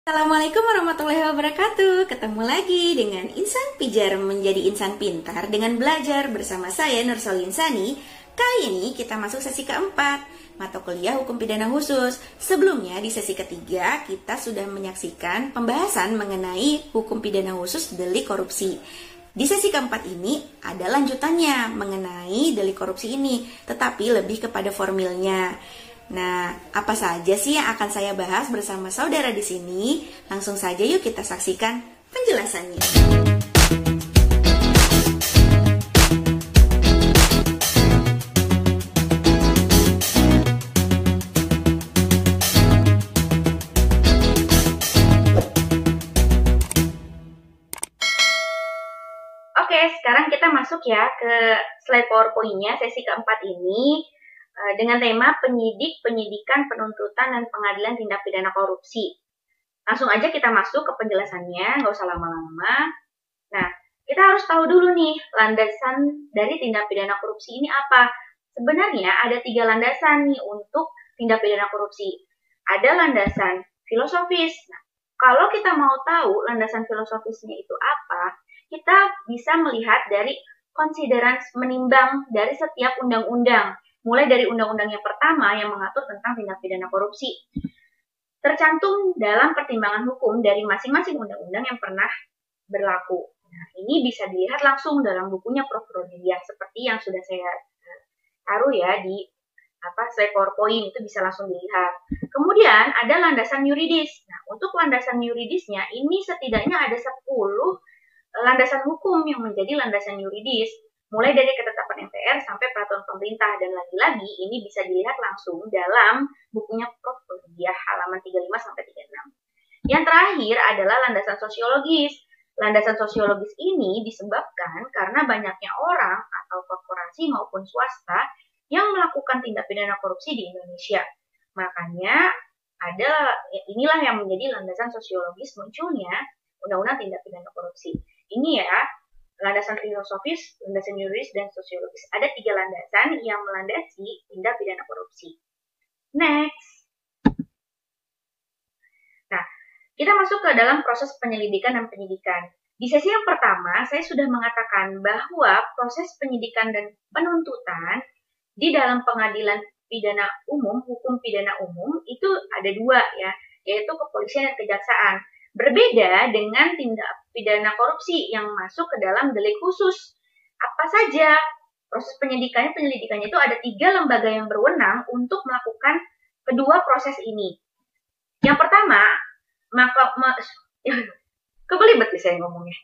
Assalamualaikum warahmatullahi wabarakatuh. Ketemu lagi dengan Insan Pijar menjadi insan pintar dengan belajar bersama saya Nursolin Sani. Kali ini kita masuk sesi keempat, mata kuliah hukum pidana khusus. Sebelumnya di sesi ketiga kita sudah menyaksikan pembahasan mengenai hukum pidana khusus delik korupsi. Di sesi keempat ini ada lanjutannya mengenai delik korupsi ini, tetapi lebih kepada formilnya. Nah, apa saja sih yang akan saya bahas bersama saudara di sini? Langsung saja yuk kita saksikan penjelasannya. Oke, sekarang kita masuk ya ke slide PowerPoint-nya sesi keempat ini. Dengan tema penyidik, penyidikan, penuntutan, dan pengadilan tindak pidana korupsi. Langsung aja kita masuk ke penjelasannya, nggak usah lama-lama. Nah, kita harus tahu dulu nih, landasan dari tindak pidana korupsi ini apa? Sebenarnya ada 3 landasan nih untuk tindak pidana korupsi. Ada landasan filosofis. Nah, kalau kita mau tahu landasan filosofisnya itu apa, kita bisa melihat dari konsideran menimbang dari setiap undang-undang. Mulai dari undang-undang yang pertama yang mengatur tentang tindak pidana korupsi. Tercantum dalam pertimbangan hukum dari masing-masing undang-undang yang pernah berlaku. Nah, ini bisa dilihat langsung dalam bukunya Prof. Rodiah seperti yang sudah saya taruh ya di slide PowerPoint, itu bisa langsung dilihat. Kemudian ada landasan yuridis. Nah, untuk landasan yuridisnya ini setidaknya ada 10 landasan hukum yang menjadi landasan yuridis. Mulai dari ketetapan MPR sampai peraturan pemerintah, dan lagi-lagi ini bisa dilihat langsung dalam bukunya Prof. Rodiah halaman 35 sampai 36. Yang terakhir adalah landasan sosiologis. Landasan sosiologis ini disebabkan karena banyaknya orang atau korporasi maupun swasta yang melakukan tindak pidana korupsi di Indonesia. Makanya inilah yang menjadi landasan sosiologis munculnya undang-undang tindak pidana korupsi. Ini ya, landasan filosofis, landasan yuridis, dan sosiologis. Ada 3 landasan yang melandasi tindak pidana korupsi. Next. Nah, kita masuk ke dalam proses penyelidikan dan penyidikan. Di sesi yang pertama, saya sudah mengatakan bahwa proses penyidikan dan penuntutan di dalam pengadilan pidana umum, hukum pidana umum, itu ada 2 ya, yaitu kepolisian dan kejaksaan. Berbeda dengan tindak pidana korupsi yang masuk ke dalam delik khusus. Apa saja? Proses penyelidikannya itu ada 3 lembaga yang berwenang untuk melakukan kedua proses ini. Yang pertama, kebelibet saya ngomongnya.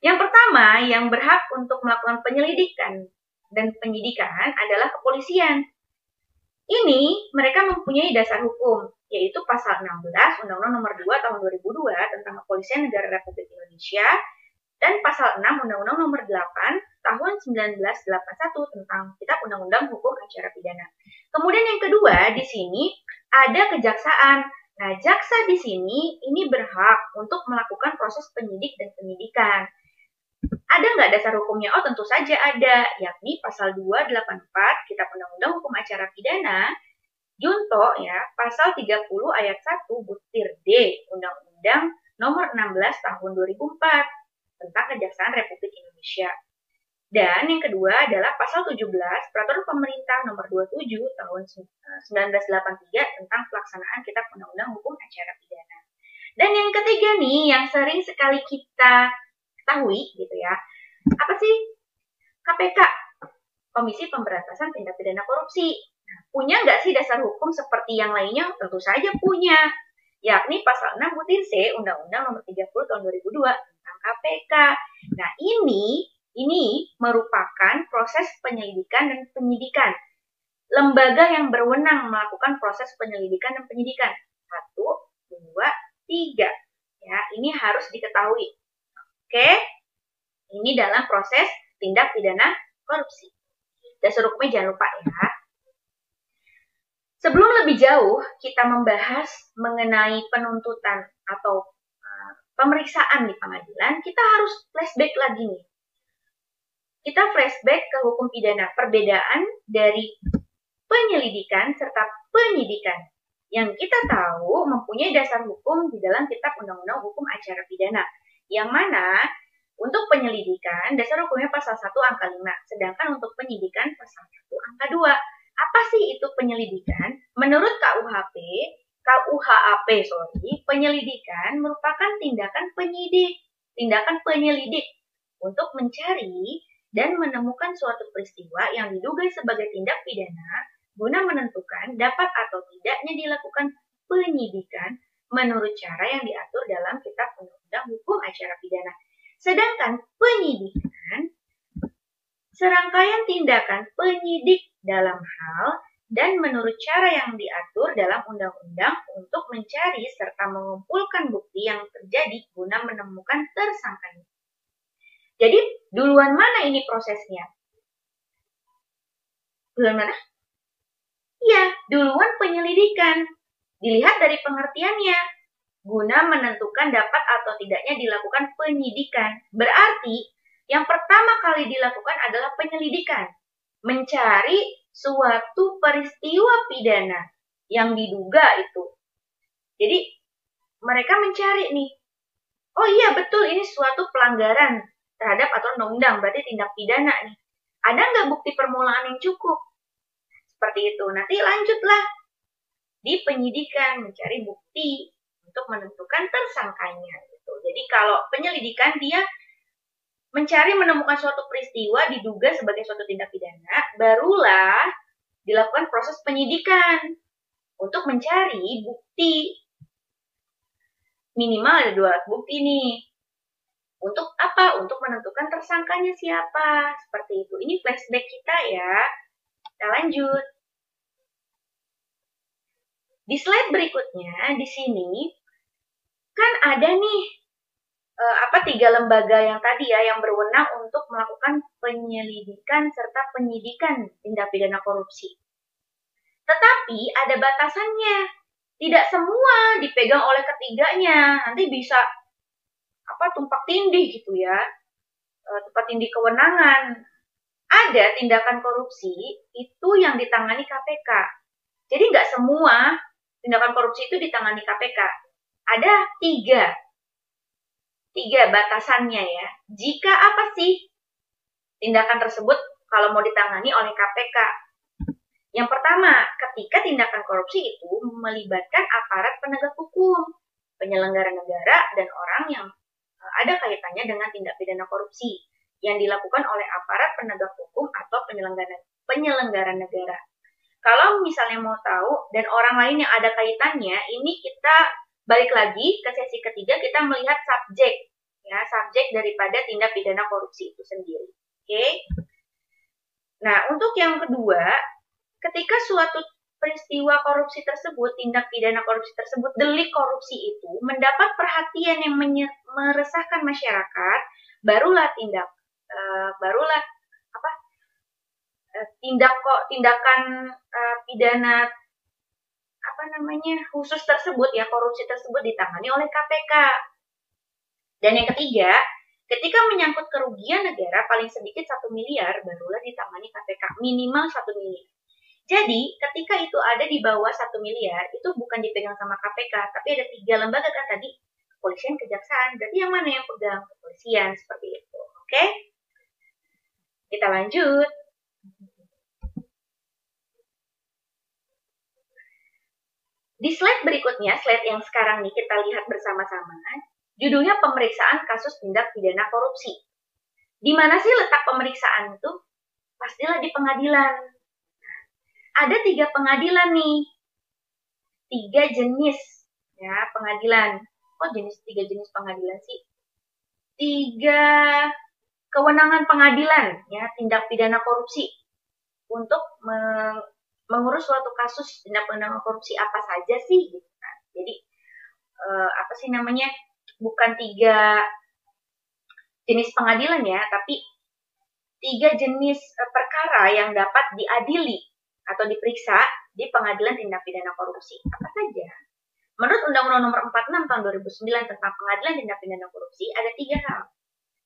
Yang pertama yang berhak untuk melakukan penyelidikan dan penyidikan adalah kepolisian. Ini mereka mempunyai dasar hukum, yaitu pasal 16 Undang-Undang Nomor 2 Tahun 2002 tentang Kepolisian Negara Republik Indonesia dan pasal 6 Undang-Undang Nomor 8 Tahun 1981 tentang Kitab Undang-Undang Hukum Acara Pidana. Kemudian yang kedua di sini ada kejaksaan. Nah, jaksa di sini ini berhak untuk melakukan proses penyidik dan penyidikan. Ada nggak dasar hukumnya? Oh, tentu saja ada, yakni pasal 284 Kitab Undang-Undang Hukum Acara Pidana, junto ya, pasal 30 ayat 1 butir D Undang-Undang Nomor 16 Tahun 2004 tentang Kejaksaan Republik Indonesia. Dan yang kedua adalah pasal 17 Peraturan Pemerintah Nomor 27 Tahun 1983 tentang pelaksanaan Kitab Undang-Undang Hukum Acara Pidana. Dan yang ketiga nih, yang sering sekali kita ketahui gitu ya, apa sih? KPK, Komisi Pemberantasan Tindak Pidana Korupsi. Nah, punya nggak sih dasar hukum seperti yang lainnya? Tentu saja punya, yakni pasal 6 butir C Undang-Undang Nomor 30 Tahun 2002 tentang KPK. Nah, ini merupakan proses penyelidikan dan penyidikan. Lembaga yang berwenang melakukan proses penyelidikan dan penyidikan. 1, 2, 3. Ya, ini harus diketahui. Oke, ini dalam proses tindak pidana korupsi. Dasar hukumnya jangan lupa ya. Sebelum lebih jauh kita membahas mengenai penuntutan atau pemeriksaan di pengadilan, kita harus flashback lagi nih. Kita flashback ke hukum pidana, perbedaan dari penyelidikan serta penyidikan. yang kita tahu mempunyai dasar hukum di dalam Kitab Undang-Undang Hukum Acara Pidana. Yang mana untuk penyelidikan dasar hukumnya pasal 1 angka 5, sedangkan untuk penyidikan pasal 1 angka 2. Apa sih itu penyelidikan? Menurut KUHP, penyelidikan merupakan tindakan penyelidik untuk mencari dan menemukan suatu peristiwa yang diduga sebagai tindak pidana guna menentukan dapat atau tidaknya dilakukan penyidikan menurut cara yang diatur dalam Kitab Undang-Undang Hukum Acara Pidana. Sedangkan penyidikan serangkaian tindakan penyidik dalam hal dan menurut cara yang diatur dalam undang-undang untuk mencari serta mengumpulkan bukti yang terjadi guna menemukan tersangkanya. Jadi, duluan mana ini prosesnya? Duluan mana? Ya, duluan penyelidikan. Dilihat dari pengertiannya. Guna menentukan dapat atau tidaknya dilakukan penyidikan. Berarti, yang pertama kali dilakukan adalah penyelidikan. Mencari suatu peristiwa pidana yang diduga itu. Jadi, mereka mencari nih. Oh iya, betul, ini suatu pelanggaran terhadap aturan undang-undang, berarti tindak pidana nih. Ada nggak bukti permulaan yang cukup? Seperti itu. Nanti lanjutlah di penyidikan, mencari bukti untuk menentukan tersangkanya. Gitu. Jadi kalau penyelidikan dia mencari menemukan suatu peristiwa diduga sebagai suatu tindak pidana, barulah dilakukan proses penyidikan untuk mencari bukti. Minimal ada 2 alat bukti nih. Untuk apa? Untuk menentukan tersangkanya siapa. Seperti itu. Ini flashback kita ya. Kita lanjut. Di slide berikutnya, di sini, kan ada nih 3 lembaga yang tadi ya, yang berwenang untuk melakukan penyelidikan serta penyidikan tindak pidana korupsi. Tetapi ada batasannya. Tidak semua dipegang oleh ketiganya. Nanti bisa tumpak tindih gitu ya, tumpak tindih kewenangan. Ada tindakan korupsi itu yang ditangani KPK. Jadi nggak semua tindakan korupsi itu ditangani KPK. Ada 3 batasannya ya. Jika apa sih tindakan tersebut kalau mau ditangani oleh KPK? Yang pertama, ketika tindakan korupsi itu melibatkan aparat penegak hukum, penyelenggara negara, dan orang yang ada kaitannya dengan tindak pidana korupsi yang dilakukan oleh aparat penegak hukum atau penyelenggara negara. Kalau misalnya mau tahu dan orang lain yang ada kaitannya, ini kita balik lagi ke sesi ketiga, kita melihat subjek, ya, subjek daripada tindak pidana korupsi itu sendiri. Oke? Nah, untuk yang kedua, ketika suatu peristiwa korupsi tersebut, tindak pidana korupsi tersebut, delik korupsi itu mendapat perhatian yang meresahkan masyarakat, barulah tindakan pidana khusus tersebut ya, korupsi tersebut ditangani oleh KPK. Dan yang ketiga, ketika menyangkut kerugian negara paling sedikit 1 miliar, barulah ditangani KPK, minimal 1 miliar. Jadi, ketika itu ada di bawah 1 miliar, itu bukan dipegang sama KPK, tapi ada 3 lembaga kan tadi, kepolisian, kejaksaan. Berarti yang mana yang pegang? Kepolisian, seperti itu. Oke? Kita lanjut. Di slide berikutnya, slide yang sekarang nih kita lihat bersama-sama, judulnya pemeriksaan kasus tindak pidana korupsi. Di mana sih letak pemeriksaan itu? Pastilah di pengadilan. Ada 3 pengadilan nih, 3 jenis ya pengadilan. Kok 3 jenis pengadilan sih? 3 kewenangan pengadilan ya tindak pidana korupsi untuk mengurus suatu kasus tindak pidana korupsi apa saja sih gitu kan. Jadi bukan 3 jenis pengadilan ya, tapi 3 jenis perkara yang dapat diadili atau diperiksa di pengadilan tindak pidana korupsi. Apa saja? Menurut Undang-Undang Nomor 46 Tahun 2009 tentang Pengadilan Tindak Pidana Korupsi, ada 3 hal.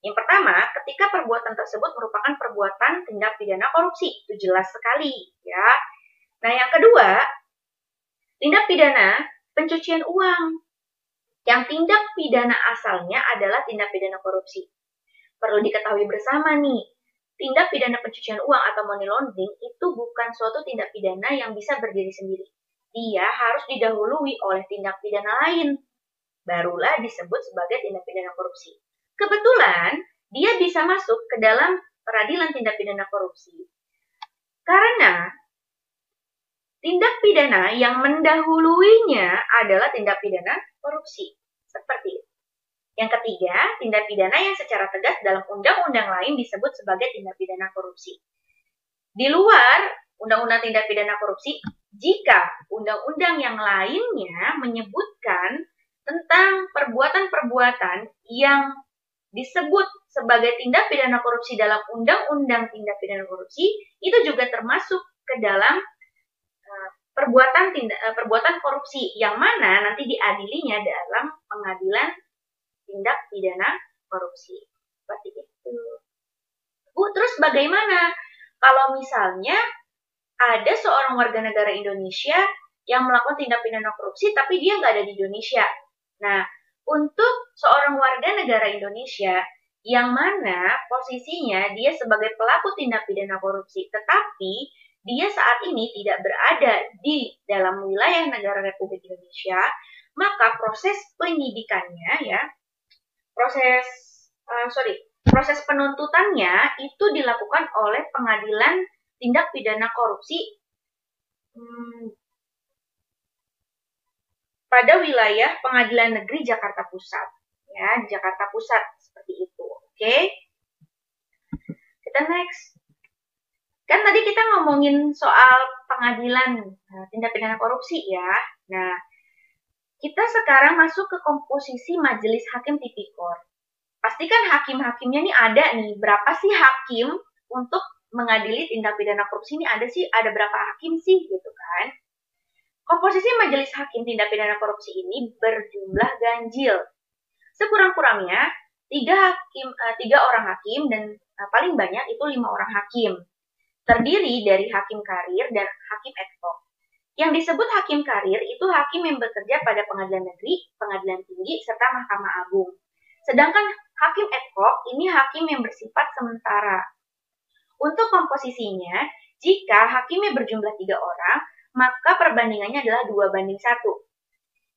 Yang pertama, ketika perbuatan tersebut merupakan perbuatan tindak pidana korupsi. Itu jelas sekali, ya. Nah, yang kedua, Tindak pidana pencucian uang, yang tindak pidana asalnya adalah tindak pidana korupsi. Perlu diketahui bersama nih, tindak pidana pencucian uang atau money laundering itu bukan suatu tindak pidana yang bisa berdiri sendiri. Dia harus didahului oleh tindak pidana lain, barulah disebut sebagai tindak pidana korupsi. Kebetulan, dia bisa masuk ke dalam peradilan tindak pidana korupsi karena tindak pidana yang mendahuluinya adalah tindak pidana korupsi. Seperti itu. Yang ketiga, tindak pidana yang secara tegas dalam undang-undang lain disebut sebagai tindak pidana korupsi. Di luar undang-undang tindak pidana korupsi, jika undang-undang yang lainnya menyebutkan tentang perbuatan-perbuatan yang disebut sebagai tindak pidana korupsi dalam undang-undang tindak pidana korupsi, itu juga termasuk ke dalam perbuatan korupsi yang mana nanti diadilinya dalam pengadilan tindak pidana korupsi. Seperti itu. Bu, terus bagaimana kalau misalnya ada seorang warga negara Indonesia yang melakukan tindak pidana korupsi tapi dia nggak ada di Indonesia? Nah, untuk seorang warga negara Indonesia yang mana posisinya dia sebagai pelaku tindak pidana korupsi, tetapi dia saat ini tidak berada di dalam wilayah negara Republik Indonesia, maka proses penyidikannya proses penuntutannya itu dilakukan oleh pengadilan tindak pidana korupsi pada wilayah Pengadilan Negeri Jakarta Pusat, ya, di Jakarta Pusat seperti itu. Oke, kita next. Kan tadi kita ngomongin soal pengadilan tindak pidana korupsi ya. Nah, kita sekarang masuk ke komposisi Majelis Hakim Tipikor. Pastikan hakim-hakimnya nih ada nih. Berapa sih hakim untuk mengadili tindak pidana korupsi ini ada berapa hakim sih gitu kan? Komposisi Majelis Hakim Tindak Pidana Korupsi ini berjumlah ganjil. Sekurang-kurangnya 3 orang hakim dan paling banyak itu 5 orang hakim. Terdiri dari hakim karir dan hakim ad hoc. Yang disebut hakim karir itu hakim yang bekerja pada pengadilan negeri, pengadilan tinggi, serta Mahkamah Agung. Sedangkan hakim ad hoc ini hakim yang bersifat sementara. Untuk komposisinya, jika hakimnya berjumlah 3 orang, maka perbandingannya adalah 2:1.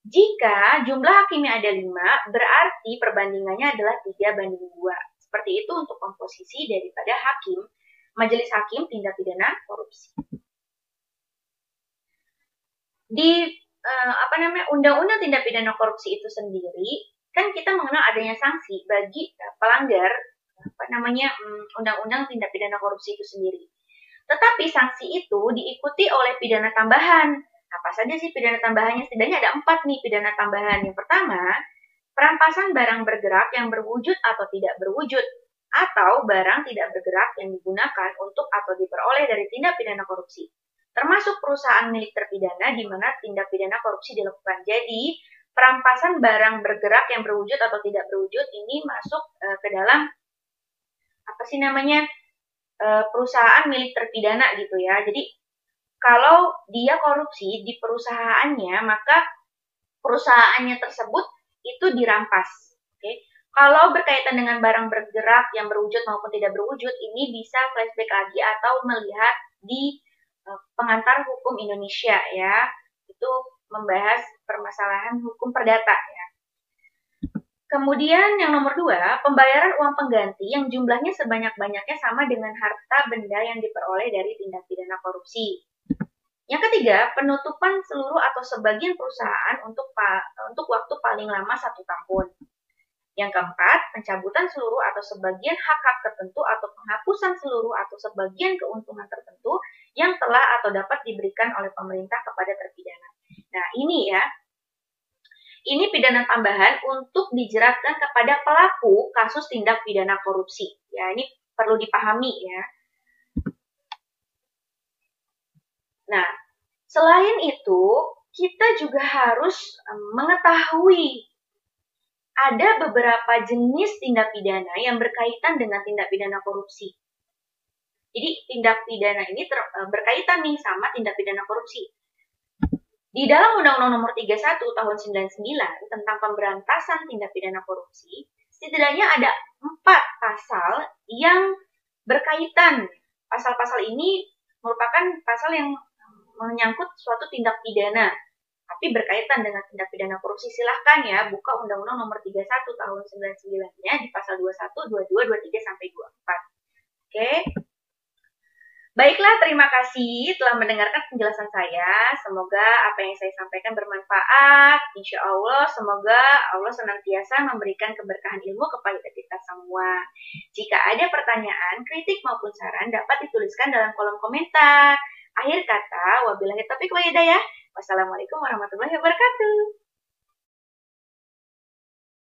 Jika jumlah hakimnya ada 5, berarti perbandingannya adalah 3:2. Seperti itu untuk komposisi daripada hakim Majelis Hakim Tindak Pidana Korupsi. Di Undang-Undang Tindak Pidana Korupsi itu sendiri, kan kita mengenal adanya sanksi bagi pelanggar Undang-Undang Tindak Pidana Korupsi itu sendiri. Tetapi sanksi itu diikuti oleh pidana tambahan. Apa saja sih pidana tambahannya? Setidaknya ada 4 nih pidana tambahan. Yang pertama, perampasan barang bergerak yang berwujud atau tidak berwujud, atau barang tidak bergerak yang digunakan untuk atau diperoleh dari tindak pidana korupsi, termasuk perusahaan milik terpidana di mana tindak pidana korupsi dilakukan. Jadi, perampasan barang bergerak yang berwujud atau tidak berwujud ini masuk ke dalam perusahaan milik terpidana gitu ya. Jadi, kalau dia korupsi di perusahaannya, maka perusahaannya tersebut itu dirampas. Oke. Kalau berkaitan dengan barang bergerak yang berwujud maupun tidak berwujud, ini bisa flashback lagi atau melihat di pengantar hukum Indonesia ya. Itu membahas permasalahan hukum perdata ya. Kemudian yang nomor 2, pembayaran uang pengganti yang jumlahnya sebanyak-banyaknya sama dengan harta benda yang diperoleh dari tindak pidana korupsi. Yang ketiga, penutupan seluruh atau sebagian perusahaan untuk waktu paling lama 1 tahun. Yang keempat, pencabutan seluruh atau sebagian hak-hak tertentu atau penghapusan seluruh atau sebagian keuntungan tertentu yang telah atau dapat diberikan oleh pemerintah kepada terpidana. Nah, ini ya. Ini pidana tambahan untuk dijeratkan kepada pelaku kasus tindak pidana korupsi. Ya, ini perlu dipahami ya. Nah, selain itu, kita juga harus mengetahui ada beberapa jenis tindak pidana yang berkaitan dengan tindak pidana korupsi. Jadi, tindak pidana ini berkaitan nih sama tindak pidana korupsi. Di dalam Undang-Undang Nomor 31 Tahun 99 tentang pemberantasan tindak pidana korupsi, setidaknya ada 4 pasal yang berkaitan. Pasal-pasal ini merupakan pasal yang menyangkut suatu tindak pidana, tapi berkaitan dengan tindak pidana korupsi. Silahkan ya buka Undang-Undang Nomor 31 Tahun 99-nya di pasal 21, 22, 23 sampai 24. Oke. Baiklah, terima kasih telah mendengarkan penjelasan saya. Semoga apa yang saya sampaikan bermanfaat. Insya Allah, semoga Allah senantiasa memberikan keberkahan ilmu kepada kita semua. Jika ada pertanyaan, kritik maupun saran dapat dituliskan dalam kolom komentar. Akhir kata, wabillahi taufiq wal hidayah. Wassalamualaikum warahmatullahi wabarakatuh.